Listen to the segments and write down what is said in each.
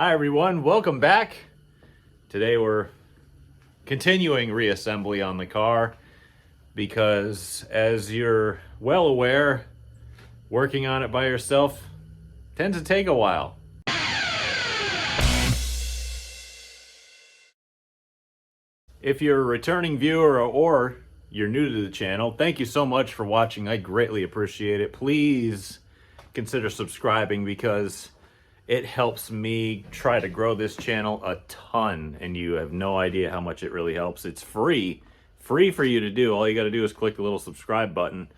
Hi everyone, welcome back. Today we're continuing reassembly on the car because, as you're well aware, working on it by yourself tends to take a while. If you're a returning viewer or you're new to the channel, thank you so much for watching. I greatly appreciate it. Please consider subscribing because it helps me try to grow this channel a ton, and you have no idea how much it really helps. It's free for you to do. All you got to do is click the little subscribe button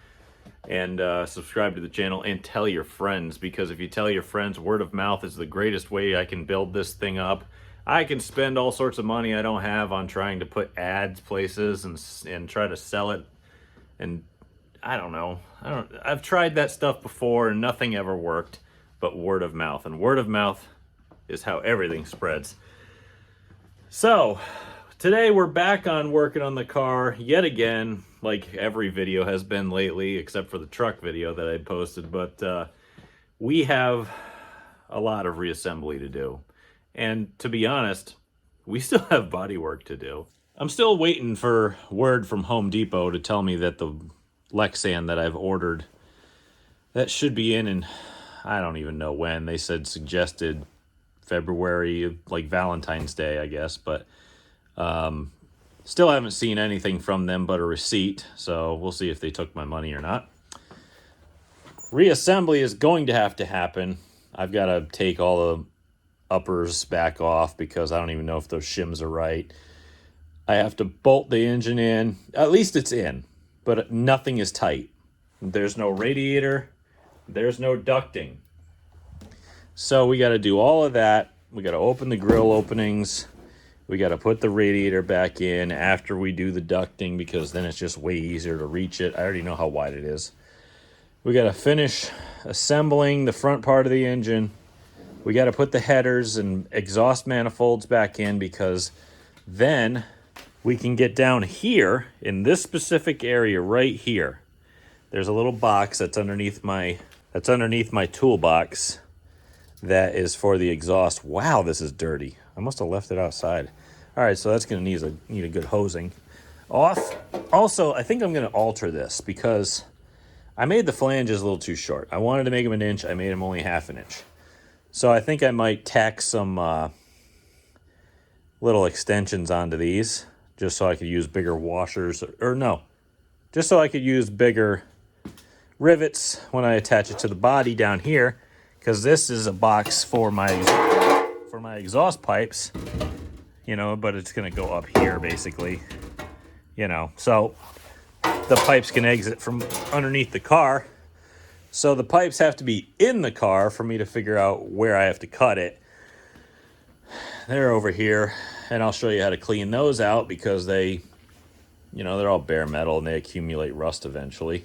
and subscribe to the channel and tell your friends, because if you tell your friends, word of mouth is the greatest way I can build this thing up. I can spend all sorts of money I don't have on trying to put ads places and try to sell it, and I've tried that stuff before and nothing ever worked but word of mouth, and word of mouth is how everything spreads. So today we're back on working on the car yet again, like every video has been lately except for the truck video that I posted. But we have a lot of reassembly to do, and to be honest, we still have body work to do. I'm still waiting for word from Home Depot to tell me that the Lexan that I've ordered, that should be in I don't even know when. They said suggested February, like Valentine's Day, I guess. But still haven't seen anything from them but a receipt. So we'll see if they took my money or not. Reassembly is going to have to happen. I've got to take all the uppers back off because I don't even know if those shims are right. I have to bolt the engine in. At least it's in, but nothing is tight. There's no radiator. There's no ducting. So we got to do all of that. We got to open the grill openings. We got to put the radiator back in after we do the ducting, because then it's just way easier to reach it. I already know how wide it is. We got to finish assembling the front part of the engine. We got to put the headers and exhaust manifolds back in, because then we can get down here in this specific area right here. There's a little box that's underneath my toolbox that is for the exhaust. Wow, this is dirty. I must have left it outside. All right, so that's going to need a good hosing off. Also, I think I'm going to alter this because I made the flanges a little too short. I wanted to make them 1 inch. I made them only 1/2 inch. So I think I might tack some little extensions onto these just so I could use bigger washers. Or no, just so I could use bigger rivets when I attach it to the body down here, because this is a box for my exhaust pipes, but it's going to go up here basically, so the pipes can exit from underneath the car. So the pipes have to be in the car for me to figure out where I have to cut it. They're over here, and I'll show you how to clean those out because they're all bare metal and they accumulate rust eventually.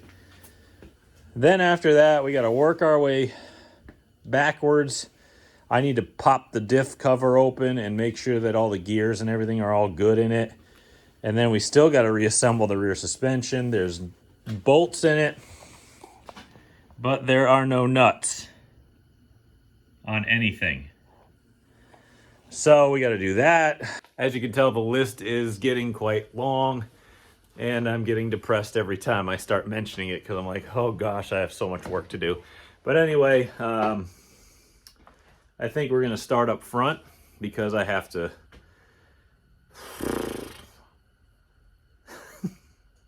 Then after that, we got to work our way backwards. I need to pop the diff cover open and make sure that all the gears and everything are all good in it. And then we still got to reassemble the rear suspension. There's bolts in it, but there are no nuts on anything. So we got to do that. As you can tell, the list is getting quite long, and I'm getting depressed every time I start mentioning it because I'm like, oh gosh, I have so much work to do. But anyway, I think we're going to start up front because I have to...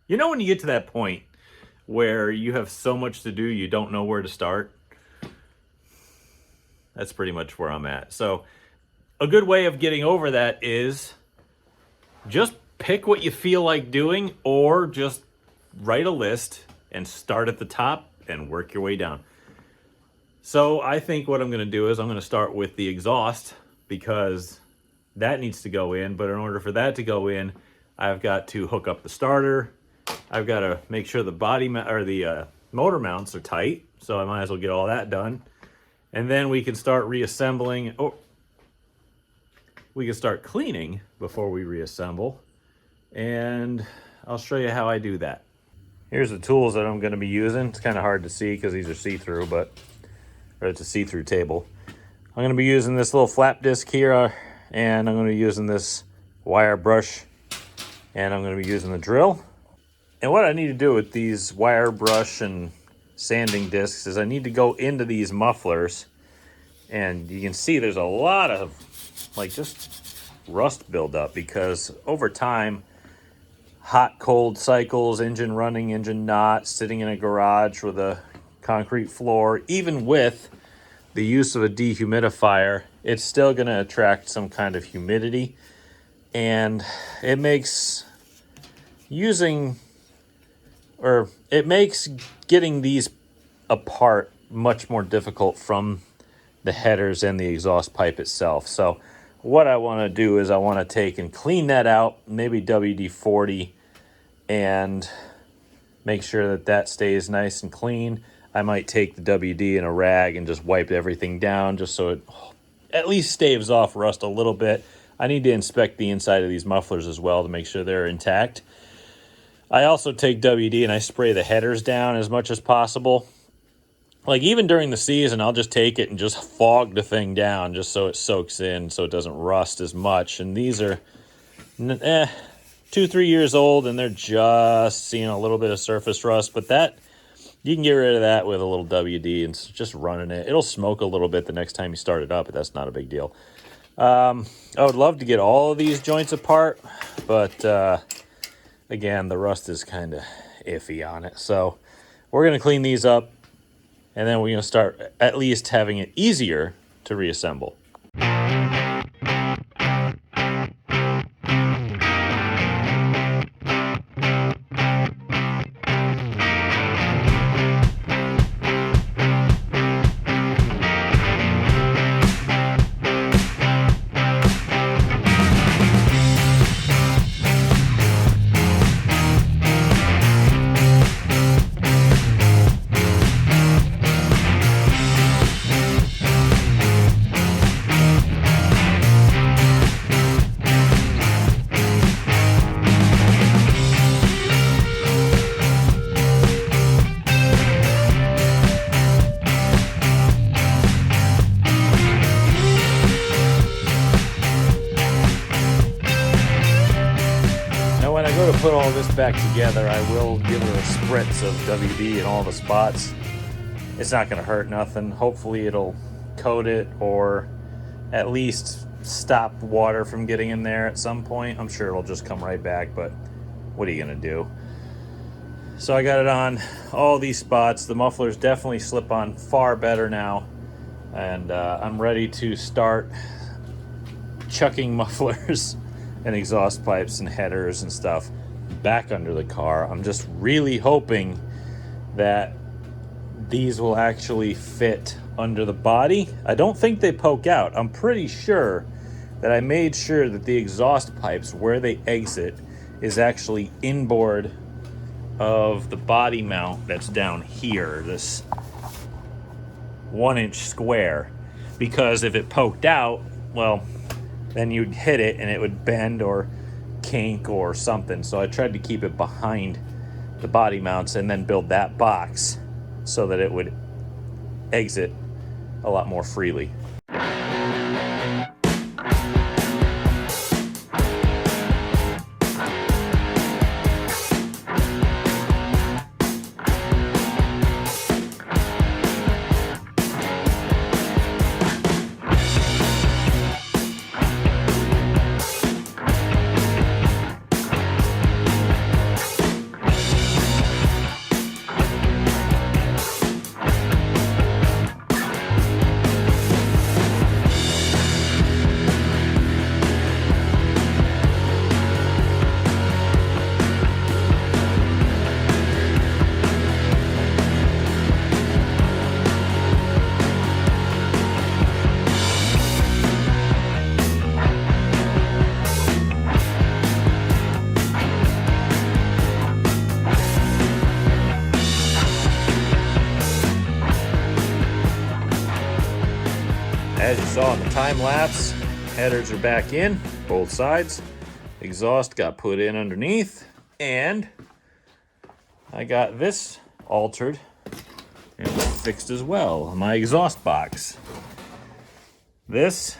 when you get to that point where you have so much to do, you don't know where to start? That's pretty much where I'm at. So a good way of getting over that is just pick what you feel like doing, or just write a list and start at the top and work your way down. So I think what I'm going to do is I'm going to start with the exhaust, because that needs to go in. But in order for that to go in, I've got to hook up the starter. I've got to make sure the the motor mounts are tight. So I might as well get all that done. And then we can start reassembling. Oh, we can start cleaning before we reassemble. And I'll show you how I do that. Here's the tools that I'm going to be using. It's kind of hard to see because these are see-through, or it's a see-through table. I'm going to be using this little flap disc here, and I'm going to be using this wire brush, and I'm going to be using the drill. And what I need to do with these wire brush and sanding discs is I need to go into these mufflers, and you can see there's a lot of like just rust buildup because over time, hot cold cycles, engine running, engine not, sitting in a garage with a concrete floor, even with the use of a dehumidifier, it's still going to attract some kind of humidity, and it makes getting these apart much more difficult from the headers and the exhaust pipe itself. So what I want to do is I want to take and clean that out, maybe WD-40, and make sure that that stays nice and clean. I might take the WD in a rag and just wipe everything down just so it at least staves off rust a little bit. I need to inspect the inside of these mufflers as well to make sure they're intact. I also take WD and I spray the headers down as much as possible. Like even during the season, I'll just take it and just fog the thing down just so it soaks in so it doesn't rust as much. And these are 2-3 years old and they're just seeing a little bit of surface rust, but that you can get rid of that with a little WD and just running it. It'll smoke a little bit the next time you start it up, but that's not a big deal. I would love to get all of these joints apart, but again, the rust is kind of iffy on it. So we're going to clean these up, and then we're going to start at least having it easier to reassemble. When I go to put all this back together, I will give it a spritz of WD in all the spots. It's not going to hurt nothing. Hopefully it'll coat it or at least stop water from getting in there at some point. I'm sure it'll just come right back, but what are you going to do? So I got it on all these spots. The mufflers definitely slip on far better now, and I'm ready to start chucking mufflers and exhaust pipes and headers and stuff back under the car. I'm just really hoping that these will actually fit under the body. I don't think they poke out. I'm pretty sure that I made sure that the exhaust pipes where they exit is actually inboard of the body mount that's down here, this 1-inch square, because if it poked out, well, then you'd hit it and it would bend or kink or something. So I tried to keep it behind the body mounts and then build that box so that it would exit a lot more freely. As you saw in the time lapse, headers are back in, both sides. Exhaust got put in underneath, and I got this altered and fixed as well, my exhaust box. This,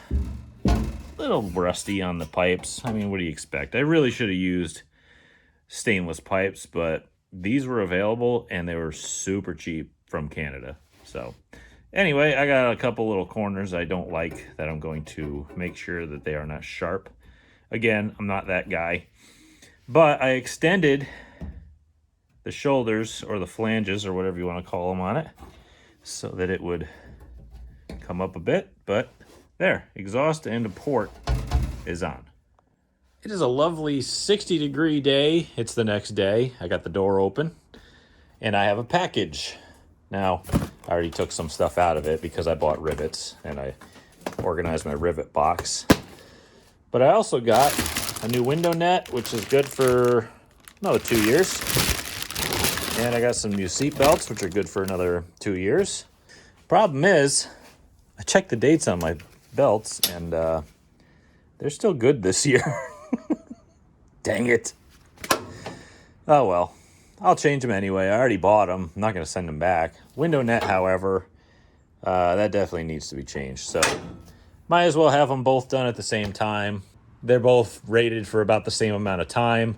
little rusty on the pipes. I mean, what do you expect? I really should have used stainless pipes, but these were available and they were super cheap from Canada. So anyway, I got a couple little corners I don't like that I'm going to make sure that they are not sharp. Again, I'm not that guy, but I extended the shoulders or the flanges or whatever you want to call them on it so that it would come up a bit. But there, exhaust and port is on. It is a lovely 60-degree day. It's the next day. I got the door open and I have a package. Now, I already took some stuff out of it because I bought rivets and I organized my rivet box. But I also got a new window net, which is good for another 2 years. And I got some new seat belts, which are good for another 2 years. Problem is, I checked the dates on my belts and they're still good this year. Dang it. Oh well, I'll change them anyway. I already bought them. I'm not going to send them back. Window net, however, that definitely needs to be changed. So might as well have them both done at the same time. They're both rated for about the same amount of time.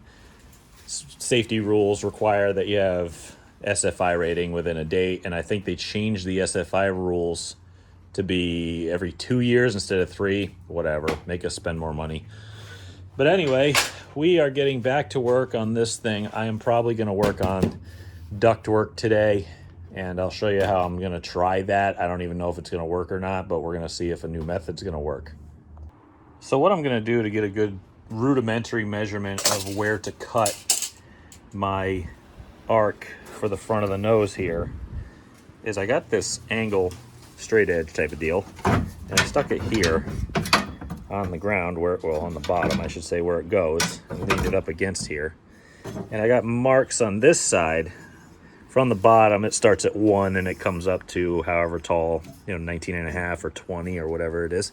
Safety rules require that you have SFI rating within a date, and I think they changed the SFI rules to be every 2 years instead of 3. Whatever, make us spend more money. But anyway, we are getting back to work on this thing. I am probably going to work on ductwork today, and I'll show you how I'm going to try that. I don't even know if it's going to work or not, but we're going to see if a new method's going to work. So what I'm going to do to get a good rudimentary measurement of where to cut my arc for the front of the nose here is I got this angle straight edge type of deal, and I stuck it here on the ground where, well, on the bottom, I should say, where it goes, and leaned it up against here. And I got marks on this side. From the bottom, it starts at 1 and it comes up to however tall, 19 and a half or 20 or whatever it is.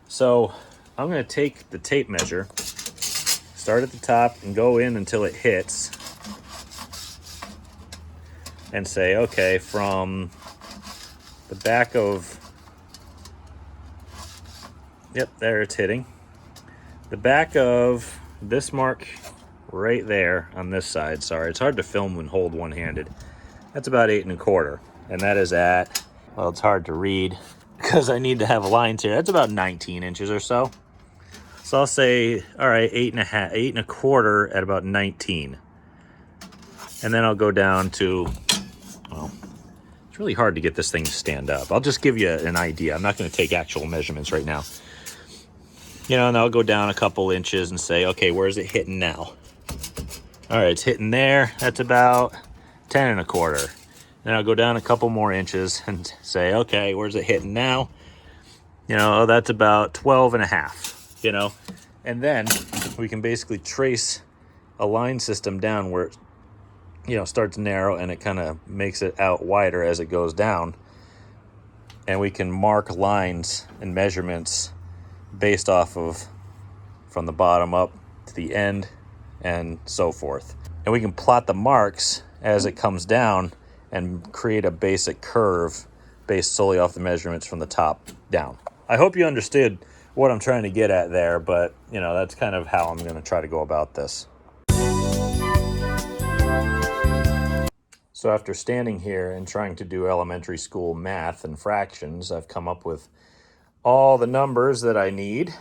So I'm going to take the tape measure, start at the top and go in until it hits, and say, okay, from the back of, yep, there it's hitting. The back of this mark right there on this side, sorry, it's hard to film and hold one-handed. That's about 8 1/4. And that is at, well, it's hard to read because I need to have lines here. That's about 19 inches or so. So I'll say, all right, 8 1/4 at about 19. And then I'll go down to, well, it's really hard to get this thing to stand up. I'll just give you an idea. I'm not going to take actual measurements right now. And I'll go down a couple inches and say, okay, where's it hitting now? All right, it's hitting there. That's about 10 1/4. Then I'll go down a couple more inches and say, okay, where's it hitting now? That's about 12 1/2, And then we can basically trace a line system down where it, starts narrow and it kind of makes it out wider as it goes down. And we can mark lines and measurements based off of from the bottom up to the end and so forth. And we can plot the marks as it comes down and create a basic curve based solely off the measurements from the top down. I hope you understood what I'm trying to get at there, but that's kind of how I'm going to try to go about this. So after standing here and trying to do elementary school math and fractions, I've come up with all the numbers that I need.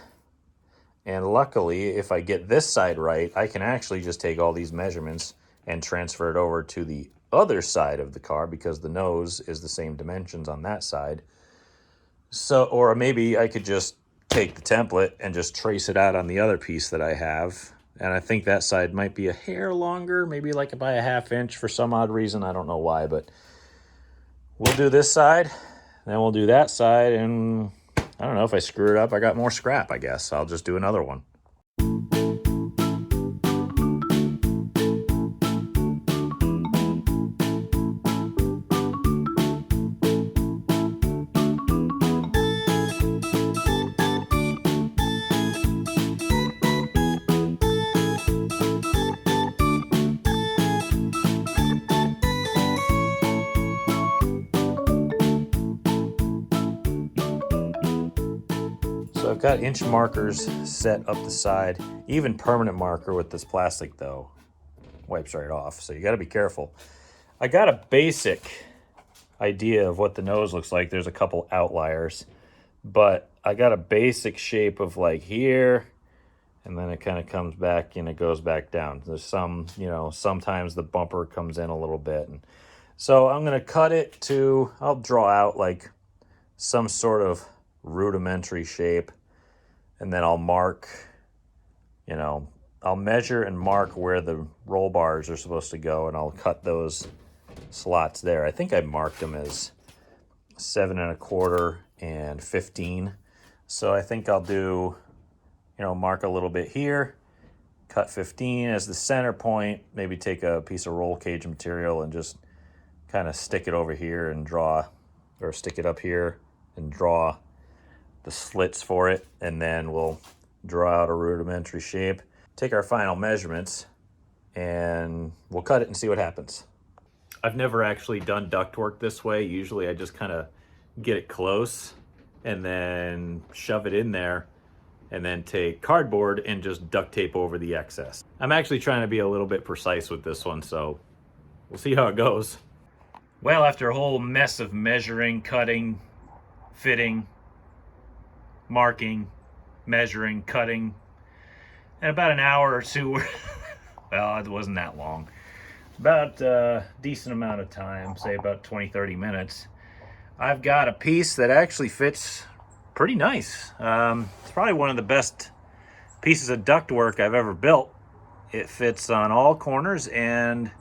And luckily, if I get this side right, I can actually just take all these measurements and transfer it over to the other side of the car because the nose is the same dimensions on that side. So, or maybe I could just take the template and just trace it out on the other piece that I have. And I think that side might be a hair longer, maybe like by a 1/2 inch for some odd reason. I don't know why, but we'll do this side, then we'll do that side, and I don't know, if I screw it up, I got more scrap, I guess. I'll just do another one. I've got inch markers set up the side. Even permanent marker with this plastic though wipes right off, so you got to be careful. I got a basic idea of what the nose looks like. There's a couple outliers, but I got a basic shape of like here, and then it kind of comes back and it goes back down. There's some, you know, sometimes the bumper comes in a little bit. And so I'm going to cut it to, I'll draw out like some sort of rudimentary shape, and then I'll mark, you know, I'll measure and mark where the roll bars are supposed to go, and I'll cut those slots there. I think I marked them as 7 1/4 and 15. So I think I'll do, you know, mark a little bit here, cut 15 as the center point, maybe take a piece of roll cage material and just kind of stick it over here and draw, or stick it up here and draw the slits for it, and then we'll draw out a rudimentary shape, take our final measurements, and we'll cut it and see what happens. I've never actually done ductwork this way. Usually I just kind of get it close and then shove it in there, and then take cardboard and just duct tape over the excess. I'm actually trying to be a little bit precise with this one, so we'll see how it goes. Well, after a whole mess of measuring, cutting, fitting, marking, measuring, cutting, and about an hour or two, well, it wasn't that long, about a decent amount of time, say about 20-30 minutes, I've got a piece that actually fits pretty nice. It's probably one of the best pieces of ductwork I've ever built. It fits on all corners, and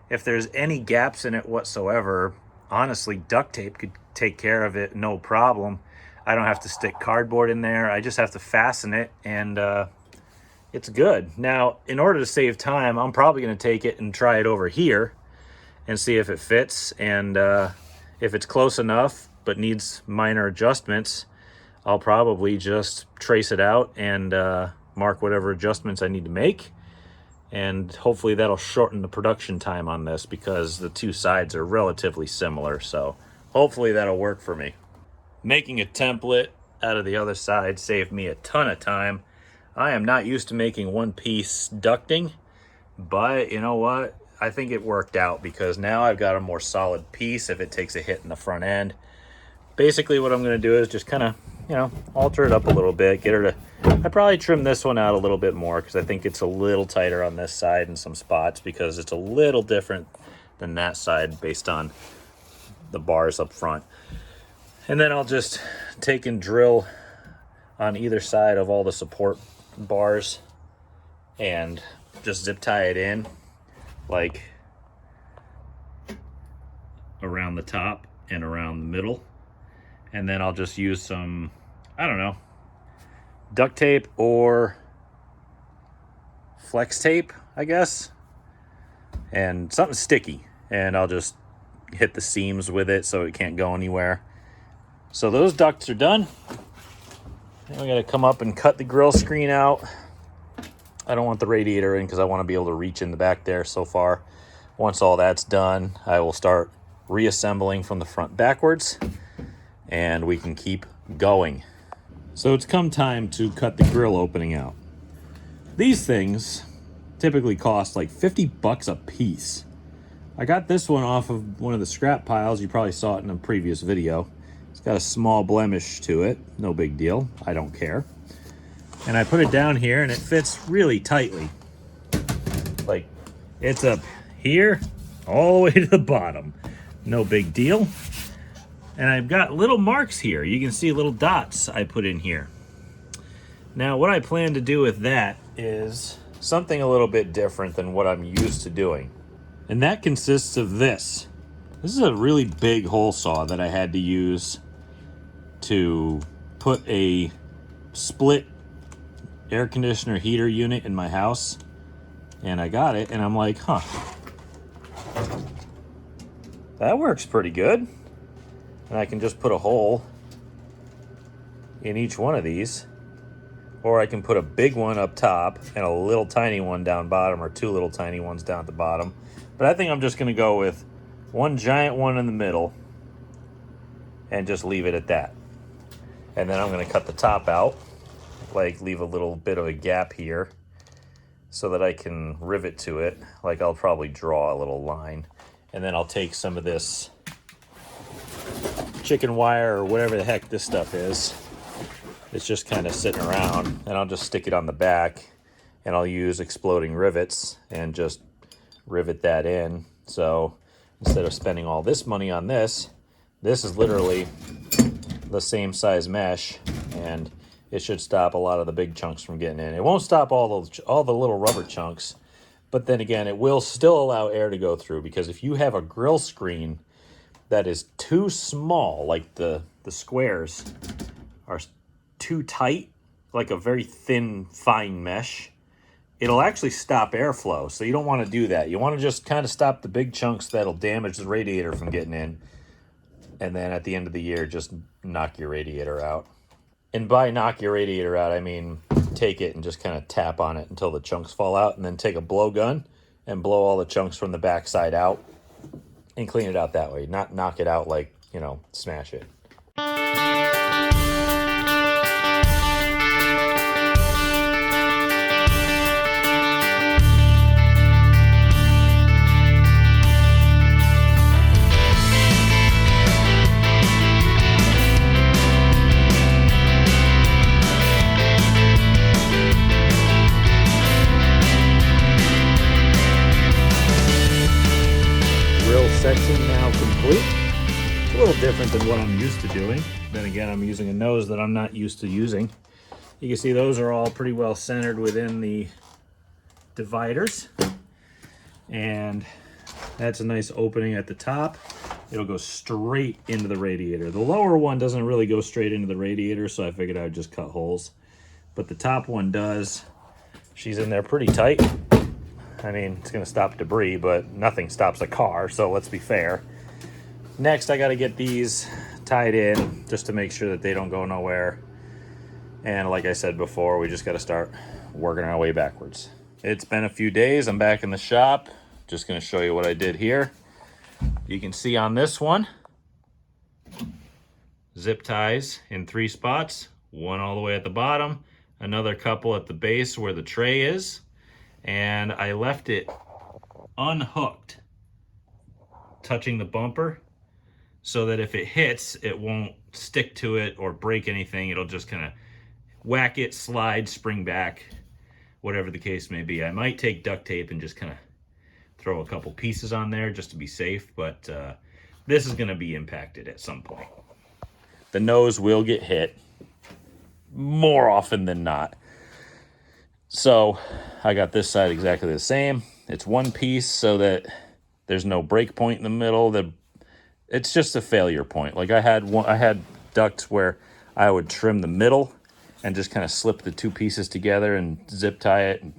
if there's any gaps in it whatsoever, honestly, duct tape could take care of it, no problem. I don't have to stick cardboard in there. I just have to fasten it, and it's good. Now, in order to save time, I'm probably going to take it and try it over here and see if it fits, and if it's close enough but needs minor adjustments, I'll probably just trace it out and mark whatever adjustments I need to make, and hopefully that'll shorten the production time on this, because the two sides are relatively similar, so hopefully that'll work for me. Making a template out of the other side saved me a ton of time. I am not used to making one-piece ducting, but you know what? I think it worked out, because now I've got a more solid piece if it takes a hit in the front end. Basically what I'm going to do is just kind of, you know, alter it up a little bit, get her to, I probably trim this one out a little bit more, because I think it's a little tighter on this side in some spots, because it's a little different than that side based on the bars up front. And then I'll just take and drill on either side of all the support bars and just zip tie it in, like around the top and around the middle. And then I'll just use some, I don't know, duct tape or flex tape, I guess, and something sticky, and I'll just hit the seams with it so it can't go anywhere. So those ducts are done. Then we got to come up and cut the grill screen out. I don't want the radiator in because I want to be able to reach in the back there so far. Once all that's done, I will start reassembling from the front backwards, and we can keep going. So it's come time to cut the grill opening out. These things typically cost like $50 a piece. I got this one off of one of the scrap piles. You probably saw it in a previous video. It's got a small blemish to it. No big deal. I don't care. And I put it down here, and it fits really tightly. Like, it's up here all the way to the bottom. No big deal. And I've got little marks here. You can see little dots I put in here. Now, what I plan to do with that is something a little bit different than what I'm used to doing. And that consists of this. This is a really big hole saw that I had to use to put a split air conditioner heater unit in my house. And I got it, and I'm like, huh, that works pretty good. And I can just put a hole in each one of these, or I can put a big one up top and a little tiny one down bottom, or two little tiny ones down at the bottom. But I think I'm just going to go with one giant one in the middle and just leave it at that. And then I'm going to cut the top out like leave a little bit of a gap here so that I can rivet to it. Like I'll probably draw a little line, and then I'll take some of this chicken wire or whatever the heck this stuff is. It's just kind of sitting around, and I'll just stick it on the back, and I'll use exploding rivets and just rivet that in. So instead of spending all this money on this, this is literally the same size mesh, and it should stop a lot of the big chunks from getting in. It won't stop all the little rubber chunks, but then again, it will still allow air to go through, because if you have a grill screen that is too small, like the squares are too tight, like a very thin, fine mesh, it'll actually stop airflow. So you don't want to do that. You want to just kind of stop the big chunks that'll damage the radiator from getting in. And then at the end of the year, just knock your radiator out. And by knock your radiator out, I mean take it and just kind of tap on it until the chunks fall out, and then take a blowgun and blow all the chunks from the backside out and clean it out that way. Not knock it out like, you know, smash it. Section now complete. It's a little different than what I'm used to doing. Then again, I'm using a nose that I'm not used to using. You can see those are all pretty well centered within the dividers. And that's a nice opening at the top. It'll go straight into the radiator. The lower one doesn't really go straight into the radiator, so I figured I would just cut holes. But the top one does. She's in there pretty tight. I mean, it's going to stop debris, but nothing stops a car, so let's be fair. Next, I got to get these tied in just to make sure that they don't go nowhere. And like I said before, we just got to start working our way backwards. It's been a few days. I'm back in the shop. Just going to show you what I did here. You can see on this one, zip ties in 3 spots. One all the way at the bottom, another couple at the base where the tray is. And I left it unhooked, touching the bumper, so that if it hits, it won't stick to it or break anything. It'll just kind of whack it, slide, spring back, whatever the case may be. I might take duct tape and just kind of throw a couple pieces on there just to be safe, but this is going to be impacted at some point. The nose will get hit more often than not. So I got this side exactly the same. It's one piece so that there's no break point in the middle. It's just a failure point. Like I had ducts where I would trim the middle and just kind of slip the 2 pieces together and zip tie it and,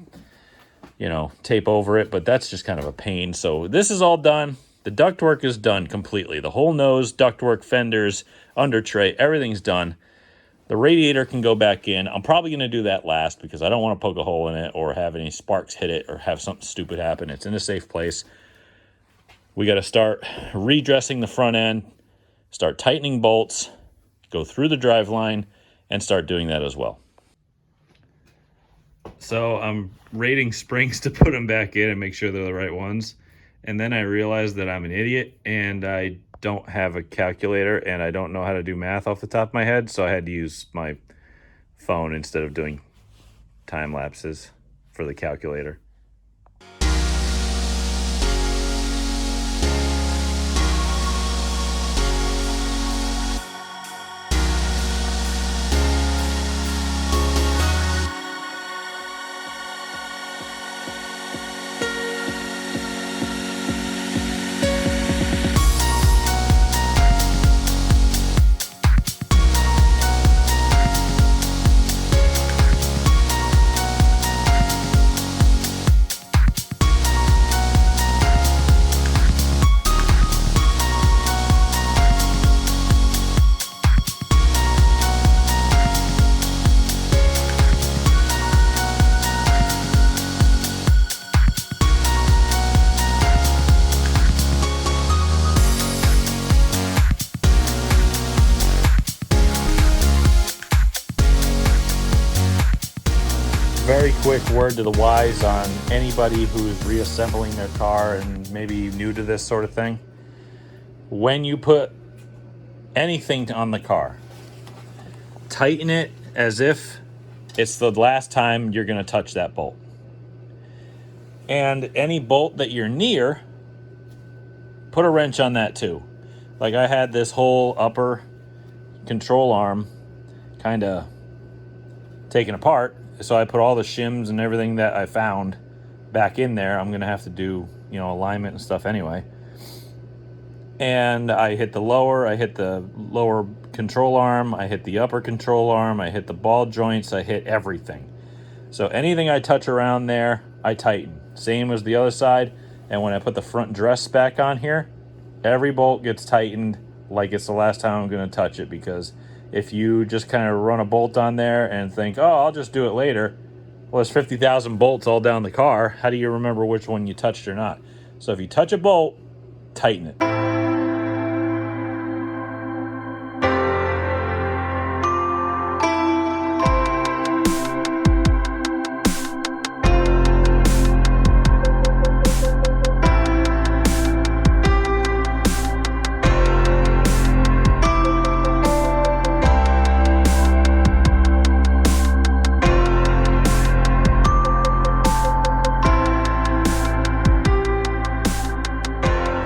you know, tape over it. But that's just kind of a pain. So this is all done. The ductwork is done completely. The whole nose, ductwork, fenders, under tray, everything's done. The radiator can go back in. I'm probably going to do that last because I don't want to poke a hole in it or have any sparks hit it or have something stupid happen. It's in a safe place. We got to start redressing the front end, start tightening bolts, go through the drive line, and start doing that as well. So I'm rating springs to put them back in and make sure they're the right ones. And then I realized that I'm an idiot and I don't have a calculator and I don't know how to do math off the top of my head, so I had to use my phone instead of doing time lapses for the calculator. very quick word to the wise on anybody who's reassembling their car and maybe new to this sort of thing. When you put anything on the car, tighten it as if it's the last time you're going to touch that bolt. And any bolt that you're near, put a wrench on that too. Like I had this whole upper control arm kind of taken apart, so I put all the shims and everything that I found back in there. I'm gonna have to do, alignment and stuff anyway. And I hit the lower control arm, I hit the upper control arm, I hit the ball joints, I hit everything. So anything I touch around there, I tighten. Same as the other side. And when I put the front dress back on here, every bolt gets tightened like it's the last time I'm gonna touch it, because if you just kind of run a bolt on there and think, oh, I'll just do it later, well, there's 50,000 bolts all down the car. How do you remember which one you touched or not? So if you touch a bolt, tighten it.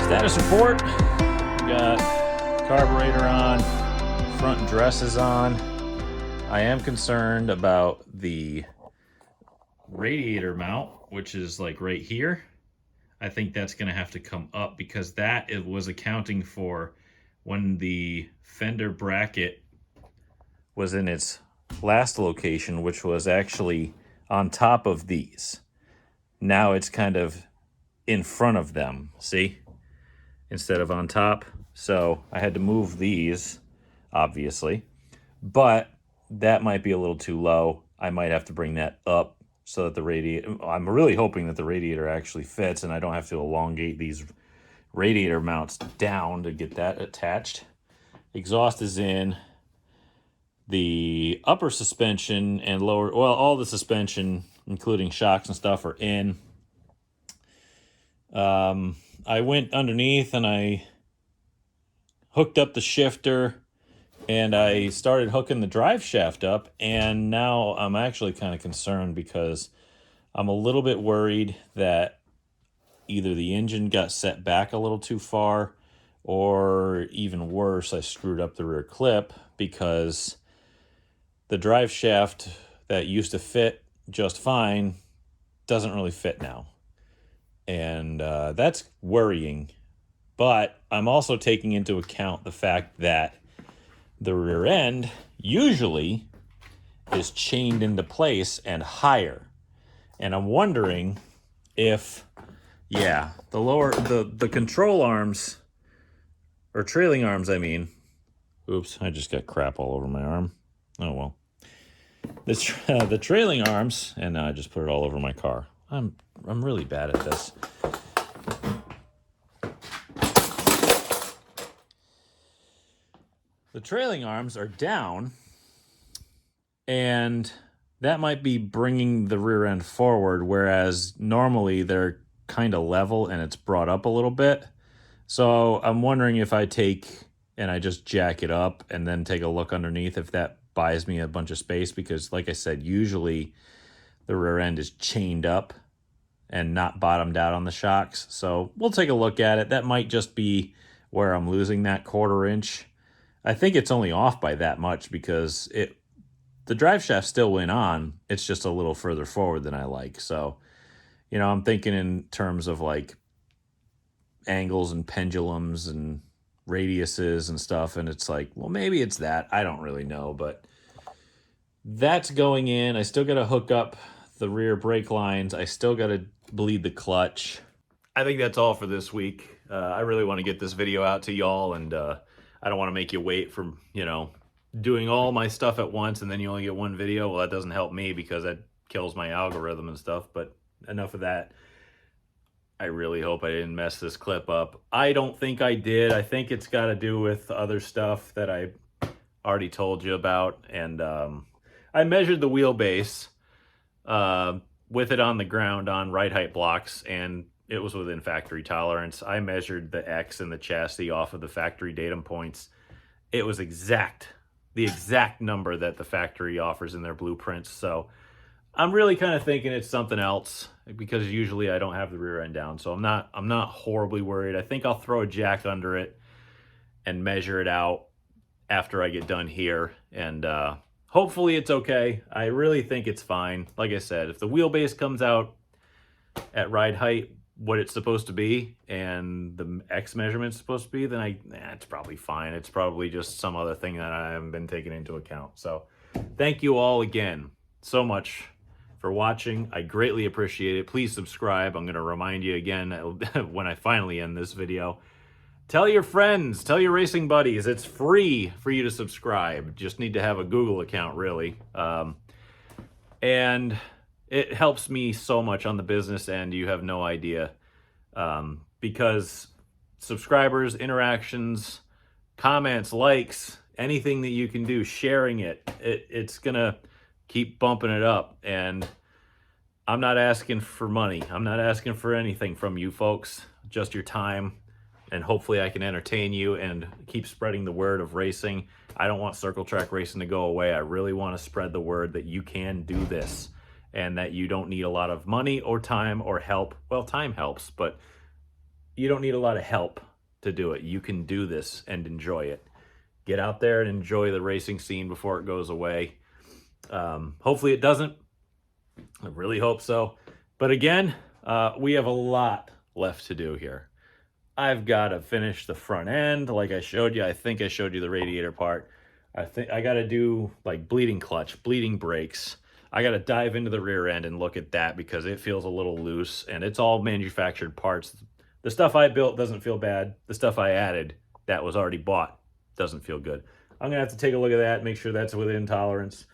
Status report. We got carburetor on, front dress is on. I am concerned about the radiator mount, which is like right here. I think that's going to have to come up, because it was accounting for when the fender bracket was in its last location, which was actually on top of these. Now it's kind of in front of them, see? Instead of on top. So I had to move these, obviously, but that might be a little too low. I might have to bring that up so that the radiator, I'm really hoping that the radiator actually fits and I don't have to elongate these radiator mounts down to get that attached. Exhaust is in. The upper suspension and lower, well, all the suspension, including shocks and stuff, are in. I went underneath and I hooked up the shifter and I started hooking the drive shaft up, and now I'm actually kind of concerned because I'm a little bit worried that either the engine got set back a little too far, or even worse, I screwed up the rear clip, because the drive shaft that used to fit just fine doesn't really fit now. And that's worrying. But I'm also taking into account the fact that the rear end usually is chained into place and higher. And I'm wondering if, the control arms, or trailing arms, I mean. Oops, I just got crap all over my arm. Oh, well. The trailing arms, and now I just put it all over my car. I'm really bad at this. The trailing arms are down, and that might be bringing the rear end forward, whereas normally they're kind of level and it's brought up a little bit. So I'm wondering if I take and I just jack it up and then take a look underneath, if that buys me a bunch of space, because like I said, usually the rear end is chained up and not bottomed out on the shocks. So we'll take a look at it. That might just be where I'm losing that 1/4 inch. I think it's only off by that much, because the drive shaft still went on. It's just a little further forward than I like. So, I'm thinking in terms of like angles and pendulums and radiuses and stuff. And it's like, well, maybe it's that. I don't really know, but that's going in. I still got to hook up the rear brake lines. I still got to bleed the clutch. I think that's all for this week. I really want to get this video out to y'all, and I don't want to make you wait for, doing all my stuff at once and then you only get one video. Well, that doesn't help me, because that kills my algorithm and stuff. But enough of that. I really hope I didn't mess this clip up. I don't think I did. I think it's got to do with other stuff that I already told you about. And I measured the wheelbase with it on the ground on ride height blocks, and it was within factory tolerance. I measured the X in the chassis off of the factory datum points. It was the exact number that the factory offers in their blueprints. So I'm really kind of thinking it's something else, because usually I don't have the rear end down. So I'm not horribly worried. I think I'll throw a jack under it and measure it out after I get done here, and hopefully it's okay. I really think it's fine. Like I said, if the wheelbase comes out at ride height what it's supposed to be and the X measurement's supposed to be, then it's probably fine. It's probably just some other thing that I haven't been taking into account. So thank you all again so much for watching. I greatly appreciate it. Please subscribe. I'm going to remind you again when I finally end this video. Tell your friends, tell your racing buddies. It's free for you to subscribe. Just need to have a Google account, really. And it helps me so much on the business end, you have no idea. Because subscribers, interactions, comments, likes, anything that you can do, sharing it's gonna keep bumping it up. And I'm not asking for money. I'm not asking for anything from you folks, just your time. And hopefully I can entertain you and keep spreading the word of racing. I don't want circle track racing to go away. I really want to spread the word that you can do this, and that you don't need a lot of money or time or help. Well, time helps, but you don't need a lot of help to do it. You can do this and enjoy it. Get out there and enjoy the racing scene before it goes away. Hopefully it doesn't. I really hope so. But again, we have a lot left to do here. I've got to finish the front end like I showed you. I think I showed you the radiator part. I think I got to do like bleeding clutch, bleeding brakes. I got to dive into the rear end and look at that, because it feels a little loose, and it's all manufactured parts. The stuff I built doesn't feel bad. The stuff I added that was already bought doesn't feel good. I'm going to have to take a look at that, make sure that's within tolerance.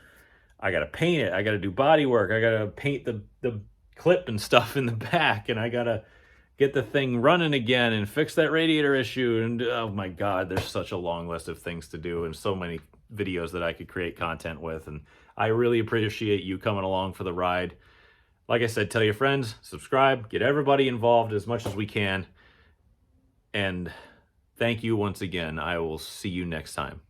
I got to paint it. I got to do body work. I got to paint the clip and stuff in the back, and I got to get the thing running again and fix that radiator issue. And oh my God, there's such a long list of things to do and so many videos that I could create content with. And I really appreciate you coming along for the ride. Like I said, tell your friends, subscribe, get everybody involved as much as we can. And thank you once again. I will see you next time.